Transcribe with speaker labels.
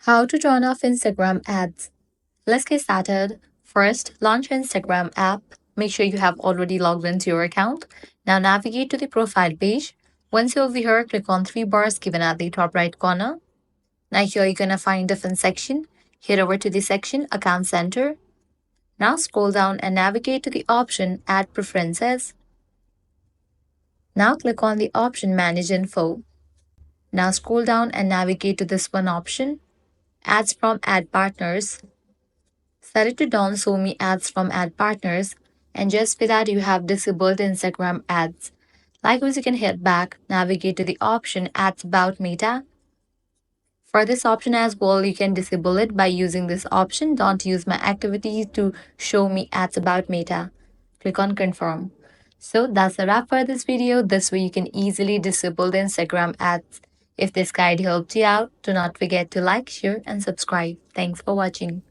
Speaker 1: How to turn off Instagram ads. Let's get started. First, launch your Instagram app. Make sure you have already logged into your account. Now navigate to the profile page. Once you're over here, click on three bars given at the top right corner. Now here you're gonna find different section. Head over to the section Account Center. Now scroll down and navigate to the option Ad Preferences. Now click on the option Manage Info. Now scroll down and navigate to this one option, Ads from Ad Partners. Set it to Don't Show Me Ads from Ad Partners, and just for that you have disabled Instagram ads. Likewise, you can head back, navigate to the option Ads About Meta. For this option as well, you can disable it by using this option, Don't Use My Activities to Show Me Ads About Meta. Click on Confirm. So that's a wrap for this video. This way you can easily disable the Instagram ads. If this guide helped you out, do not forget to like, share, and subscribe. Thanks for watching.